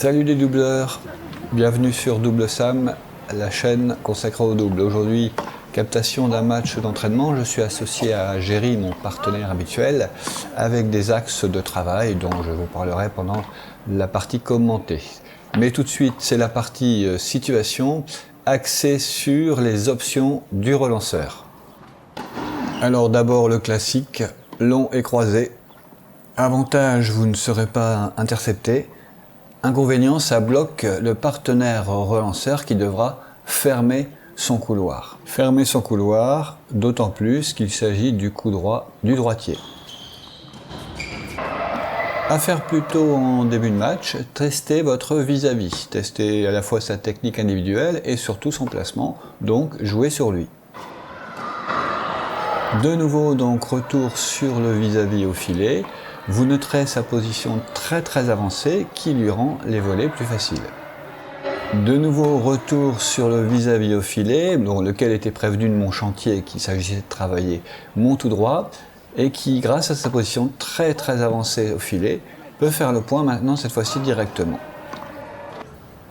Salut les doubleurs, bienvenue sur Double Sam, la chaîne consacrée au double. Aujourd'hui, captation d'un match d'entraînement, je suis associé à Géry, mon partenaire habituel, avec des axes de travail dont je vous parlerai pendant la partie commentée. Mais tout de suite, c'est la partie situation, axée sur les options du relanceur. Alors d'abord le classique, long et croisé. Avantage, vous ne serez pas intercepté. Inconvénient, ça bloque le partenaire relanceur qui devra fermer son couloir. Fermer son couloir, d'autant plus qu'il s'agit du coup droit du droitier. À faire plutôt en début de match, testez votre vis-à-vis. Testez à la fois sa technique individuelle et surtout son placement, donc jouez sur lui. De nouveau, donc retour sur le vis-à-vis au filet. Vous noterez sa position très avancée qui lui rend les volets plus faciles. De nouveau, retour sur le vis-à-vis au filet, dont lequel était prévenu de mon chantier qu'il s'agissait de travailler mon tout droit, et qui, grâce à sa position très avancée au filet, peut faire le point maintenant cette fois-ci directement.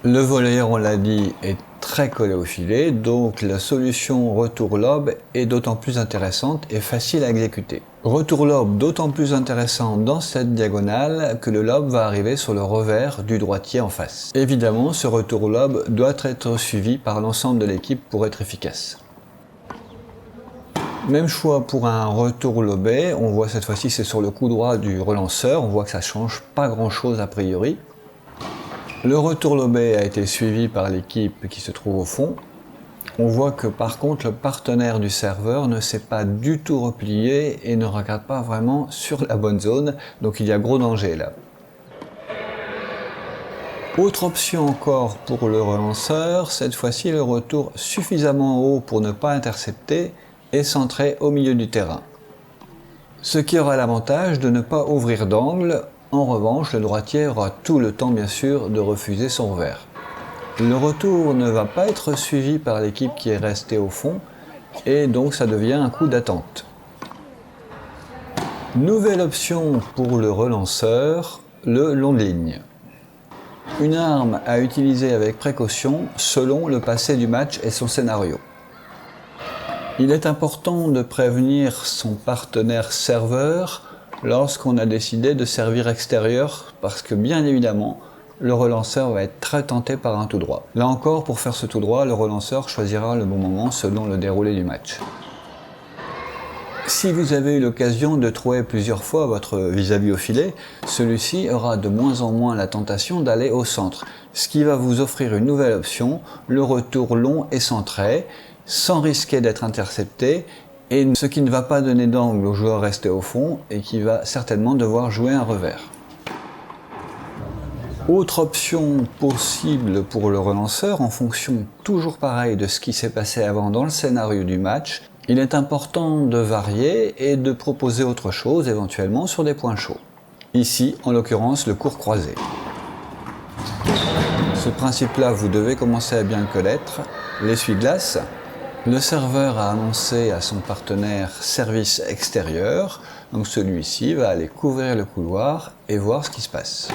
Le volleyeur, on l'a dit, est très collé au filet, donc la solution retour lob est d'autant plus intéressante et facile à exécuter. Retour lob d'autant plus intéressant dans cette diagonale que le lob va arriver sur le revers du droitier en face. Évidemment, ce retour lob doit être suivi par l'ensemble de l'équipe pour être efficace. Même choix pour un retour lobé, on voit cette fois-ci c'est sur le coup droit du relanceur, on voit que ça change pas grand chose a priori. Le retour lobé a été suivi par l'équipe qui se trouve au fond. On voit que par contre le partenaire du serveur ne s'est pas du tout replié et ne regarde pas vraiment sur la bonne zone, donc il y a gros danger là. Autre option encore pour le relanceur, cette fois-ci le retour suffisamment haut pour ne pas intercepter et centré au milieu du terrain. Ce qui aura l'avantage de ne pas ouvrir d'angle. En revanche, le droitier aura tout le temps bien sûr de refuser son revers. Le retour ne va pas être suivi par l'équipe qui est restée au fond et donc ça devient un coup d'attente. Nouvelle option pour le relanceur, le long de ligne. Une arme à utiliser avec précaution selon le passé du match et son scénario. Il est important de prévenir son partenaire serveur lorsqu'on a décidé de servir extérieur, parce que bien évidemment, le relanceur va être très tenté par un tout droit. Là encore, pour faire ce tout droit, le relanceur choisira le bon moment selon le déroulé du match. Si vous avez eu l'occasion de trouver plusieurs fois votre vis-à-vis au filet, celui-ci aura de moins en moins la tentation d'aller au centre, ce qui va vous offrir une nouvelle option, le retour long et centré, sans risquer d'être intercepté, et ce qui ne va pas donner d'angle au joueur resté au fond et qui va certainement devoir jouer un revers. Autre option possible pour le relanceur, en fonction toujours pareil de ce qui s'est passé avant dans le scénario du match, il est important de varier et de proposer autre chose éventuellement sur des points chauds. Ici, en l'occurrence, le court croisé. Ce principe-là, vous devez commencer à bien le connaître. L'essuie-glace. Le serveur a annoncé à son partenaire service extérieur, donc celui-ci va aller couvrir le couloir et voir ce qui se passe.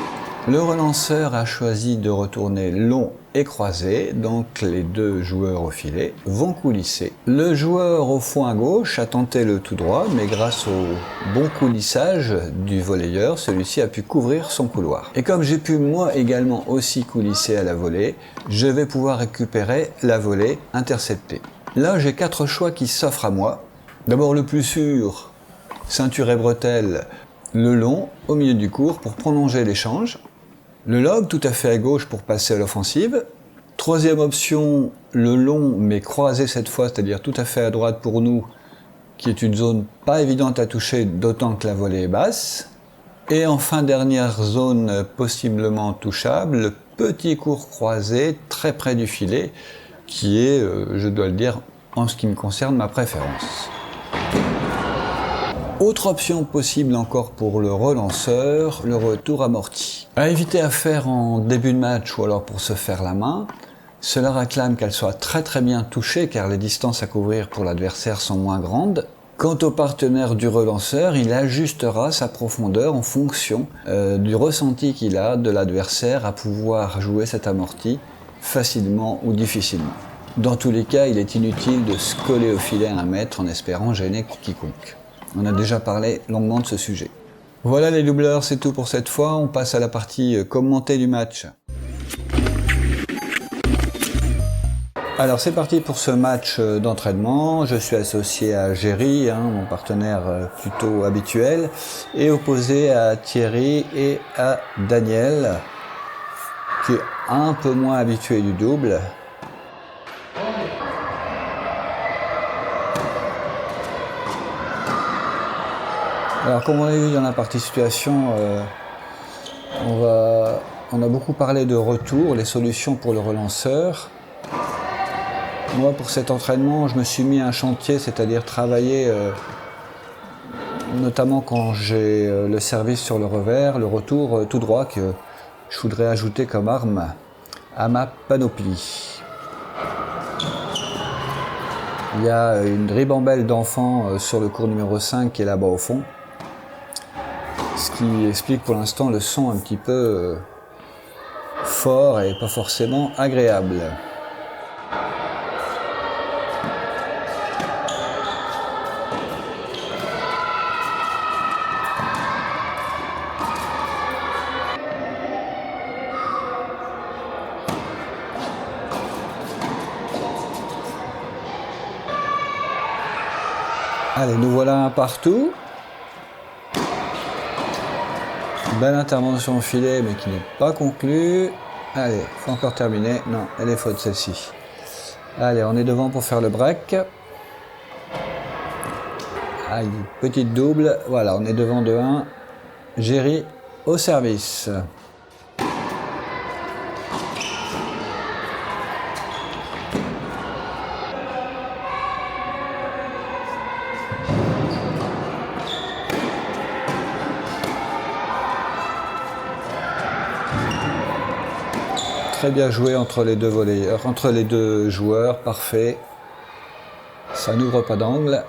Le relanceur a choisi de retourner long et croisé, donc les deux joueurs au filet vont coulisser. Le joueur au fond à gauche a tenté le tout droit, mais grâce au bon coulissage du volleyeur, celui-ci a pu couvrir son couloir. Et comme j'ai pu moi également aussi coulisser à la volée, je vais pouvoir récupérer la volée interceptée. Là, j'ai 4 choix qui s'offrent à moi. D'abord le plus sûr, ceinture et bretelle, le long au milieu du court pour prolonger l'échange. Le lob tout à fait à gauche pour passer à l'offensive. Troisième option, le long mais croisé cette fois, c'est-à-dire tout à fait à droite pour nous, qui est une zone pas évidente à toucher, d'autant que la volée est basse. Et enfin, dernière zone possiblement touchable, le petit court croisé très près du filet, qui est, je dois le dire, en ce qui me concerne, ma préférence. Autre option possible encore pour le relanceur, le retour amorti. À éviter à faire en début de match ou alors pour se faire la main, cela réclame qu'elle soit très bien touchée car les distances à couvrir pour l'adversaire sont moins grandes. Quant au partenaire du relanceur, il ajustera sa profondeur en fonction du ressenti qu'il a de l'adversaire à pouvoir jouer cet amorti facilement ou difficilement. Dans tous les cas, il est inutile de se coller au filet à 1 mètre en espérant gêner quiconque. On a déjà parlé longuement de ce sujet. Voilà les doubleurs, c'est tout pour cette fois. On passe à la partie commentée du match. Alors c'est parti pour ce match d'entraînement. Je suis associé à Géry, mon partenaire plutôt habituel, et opposé à Thierry et à Daniel, qui est un peu moins habitué du double. Alors comme on l'a vu dans la partie situation, on a beaucoup parlé de retour, les solutions pour le relanceur. Moi, pour cet entraînement, je me suis mis à un chantier, c'est-à-dire travailler, notamment quand j'ai le service sur le revers, le retour tout droit que je voudrais ajouter comme arme à ma panoplie. Il y a une ribambelle d'enfants sur le cours numéro 5 qui est là-bas au fond, ce qui explique pour l'instant le son un petit peu fort et pas forcément agréable. Allez, nous voilà un partout. Belle intervention au filet, mais qui n'est pas conclue. Allez, faut encore terminer. Non, elle est faute celle-ci. Allez, on est devant pour faire le break. Allez, petite double. Voilà, on est devant de 1. Géry au service. Très bien joué entre les deux volleyeurs, entre les deux joueurs, parfait. Ça n'ouvre pas d'angle.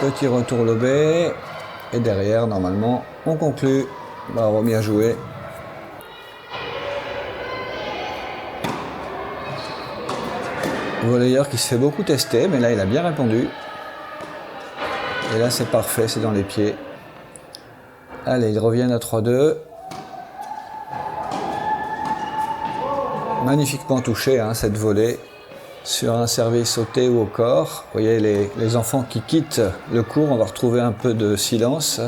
Petit retour lobé. Et derrière, normalement, on conclut. Bravo, bien joué. Volleyeur qui se fait beaucoup tester, mais là, il a bien répondu. Et là, c'est parfait, c'est dans les pieds. Allez, ils reviennent à 3-2. Magnifiquement touché, cette volée sur un service sauté ou au corps. Vous voyez les enfants qui quittent le cours, on va retrouver un peu de silence.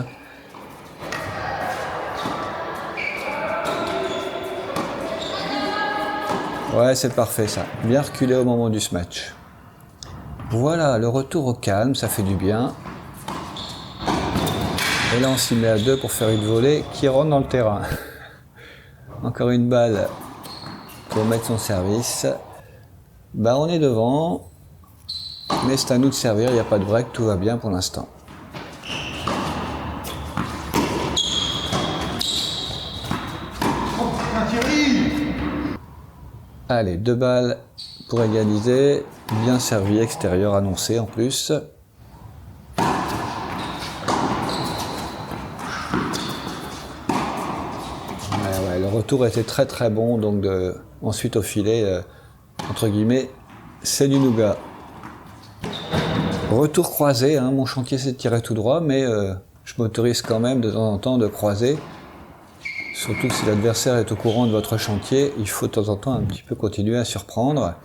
Ouais, c'est parfait ça. Bien reculé au moment du smash. Voilà, le retour au calme, ça fait du bien. Et là, on s'y met à 2 pour faire une volée qui rentre dans le terrain. Encore une balle pour mettre son service. On est devant. Mais c'est à nous de servir, il n'y a pas de break, tout va bien pour l'instant. Allez, 2 balles pour égaliser. Bien servi, extérieur annoncé en plus. Le retour était très très bon, donc ensuite au filet, entre guillemets, c'est du nougat. Retour croisé, mon chantier s'est tiré tout droit, mais je m'autorise quand même de temps en temps de croiser. Surtout si l'adversaire est au courant de votre chantier, il faut de temps en temps un petit peu continuer à surprendre.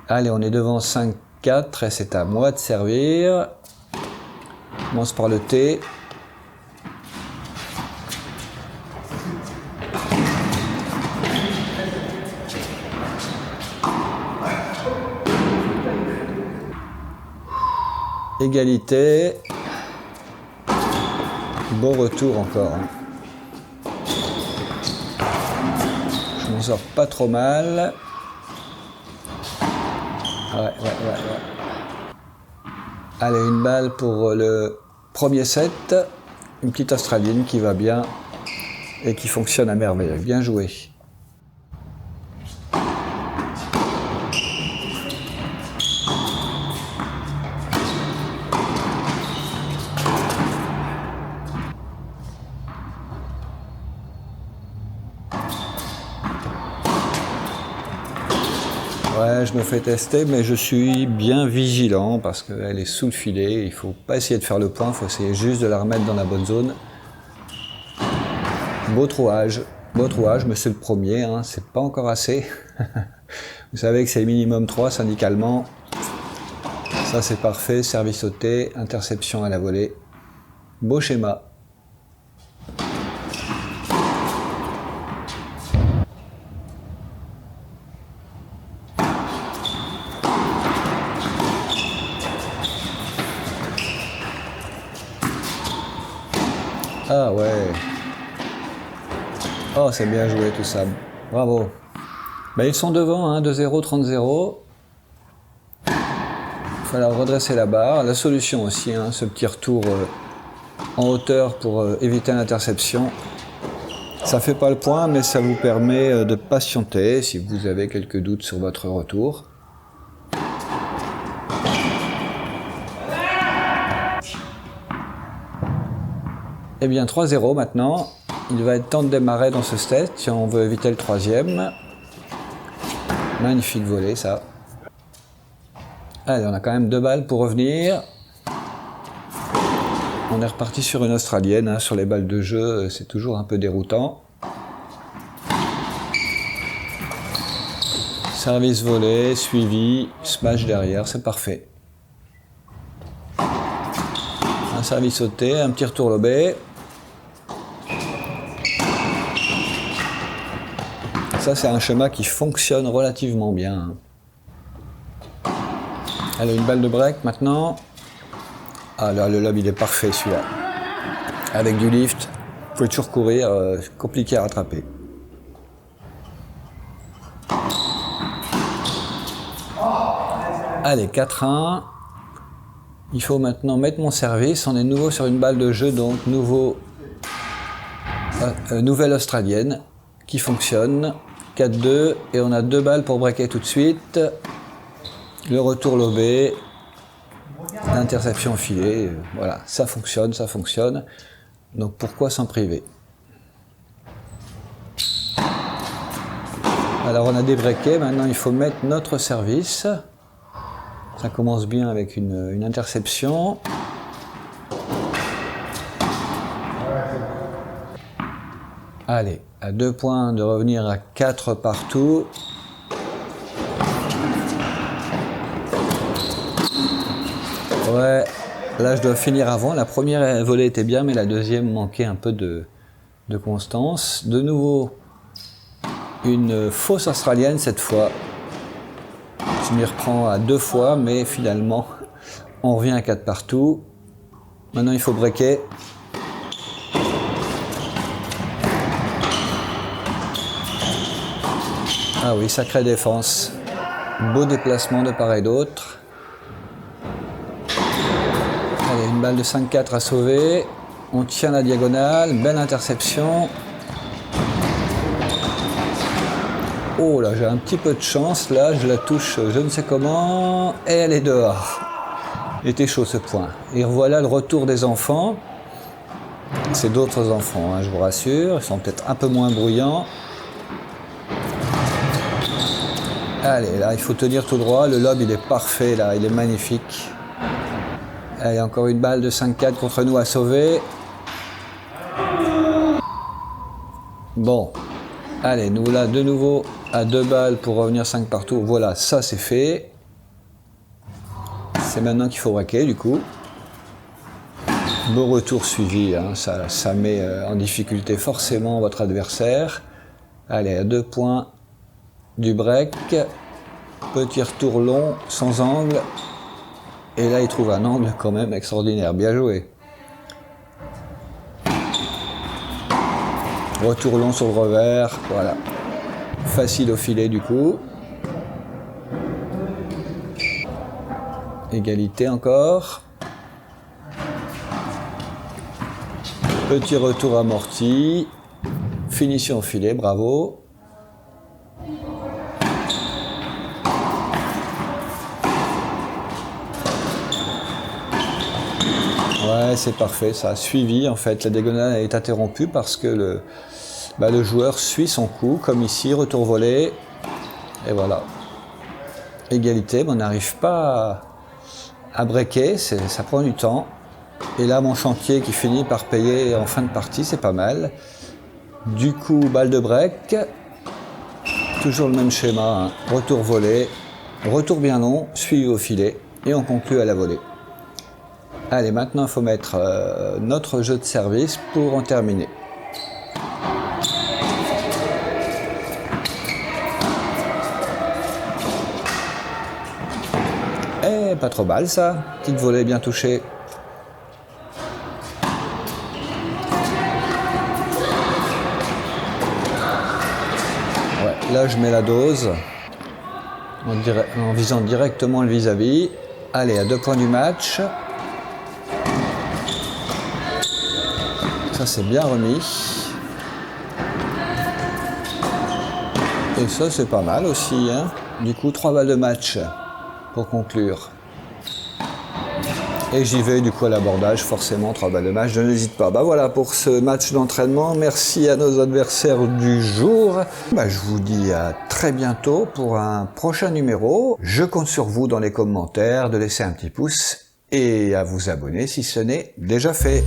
Allez, on est devant 5-4 et c'est à moi de servir. On commence par le T. Égalité. Bon retour encore. Je m'en sors pas trop mal. Ouais. Allez, une balle pour le premier set. Une petite australienne qui va bien et qui fonctionne à merveille. Bien joué. Ouais, je me fais tester, mais je suis bien vigilant parce qu'elle est sous le filet. Il faut pas essayer de faire le point, il faut essayer juste de la remettre dans la bonne zone. Beau trouage, mais c'est le premier, hein, c'est pas encore assez. Vous savez que c'est minimum 3 syndicalement. Ça c'est parfait, service sauté, interception à la volée. Beau schéma. Ah ouais. Oh, c'est bien joué tout ça. Bravo. Ben, ils sont devant, hein, 2-0, 30-0. Il faut alors redresser la barre. La solution aussi, hein, ce petit retour en hauteur pour éviter l'interception. Ça ne fait pas le point, mais ça vous permet de patienter si vous avez quelques doutes sur votre retour. Eh bien 3-0 maintenant. Il va être temps de démarrer dans ce set si on veut éviter le troisième. Magnifique volée ça. Allez, on a quand même 2 balles pour revenir. On est reparti sur une australienne, hein. Sur les balles de jeu, c'est toujours un peu déroutant. Service volé, suivi, smash derrière, c'est parfait. Un service sauté, un petit retour lobé. Ça, c'est un schéma qui fonctionne relativement bien. Allez, une balle de break maintenant. Ah là, le lob, il est parfait celui-là. Avec du lift, vous pouvez toujours courir, compliqué à rattraper. Allez, 4-1. Il faut maintenant mettre mon service. On est nouveau sur une balle de jeu, donc nouvelle australienne qui fonctionne. 4-2 et on a 2 balles pour breaker tout de suite. Le retour lobé, l'interception filée, voilà, ça fonctionne, ça fonctionne. Donc pourquoi s'en priver? Alors on a débreaké, maintenant il faut mettre notre service. Ça commence bien avec une interception. Allez, à 2 points de revenir à 4 partout. Ouais, là je dois finir avant. La première volée était bien, mais la deuxième manquait un peu de constance. De nouveau, une fausse australienne cette fois. Je m'y reprends à 2 fois, mais finalement, on revient à 4 partout. Maintenant, il faut breaker. Ah oui, sacrée défense. Beau déplacement de part et d'autre. Allez, une balle de 5-4 à sauver. On tient la diagonale. Belle interception. Oh là, j'ai un petit peu de chance. Là, je la touche je ne sais comment. Et elle est dehors. Il était chaud ce point. Et voilà le retour des enfants. C'est d'autres enfants, hein, je vous rassure. Ils sont peut-être un peu moins bruyants. Allez, là, il faut tenir tout droit. Le lob, il est parfait, là. Il est magnifique. Allez, encore une balle de 5-4 contre nous à sauver. Bon. Allez, nous là, de nouveau, à 2 balles pour revenir 5 partout. Voilà, ça, c'est fait. C'est maintenant qu'il faut braquer, du coup. Beau retour suivi, hein. Ça met en difficulté forcément votre adversaire. Allez, à 2 points du break. Petit retour long, sans angle. Et là, il trouve un angle quand même extraordinaire. Bien joué. Retour long sur le revers. Voilà. Facile au filet, du coup. Égalité encore. Petit retour amorti. Finition au filet, bravo. Ouais, c'est parfait, ça a suivi en fait. La diagonale est interrompue parce que le joueur suit son coup, comme ici, retour volé. Et voilà. égalité, mais on n'arrive pas à breaker, ça prend du temps. Et là, mon chantier qui finit par payer en fin de partie, c'est pas mal. Du coup, balle de break, toujours le même schéma, hein. Retour volé, retour bien long, suivi au filet, et on conclut à la volée. Allez, maintenant il faut mettre notre jeu de service pour en terminer. Eh, pas trop mal ça, petite volée bien touchée. Ouais, là je mets la dose en visant directement le vis-à-vis. Allez, à 2 points du match. Ça c'est bien remis. Et ça c'est pas mal aussi, hein. Du coup 3 balles de match pour conclure. Et j'y vais du coup à l'abordage, forcément 3 balles de match, je n'hésite pas. Bah voilà pour ce match d'entraînement, merci à nos adversaires du jour. Bah, je vous dis à très bientôt pour un prochain numéro. Je compte sur vous dans les commentaires de laisser un petit pouce et à vous abonner si ce n'est déjà fait.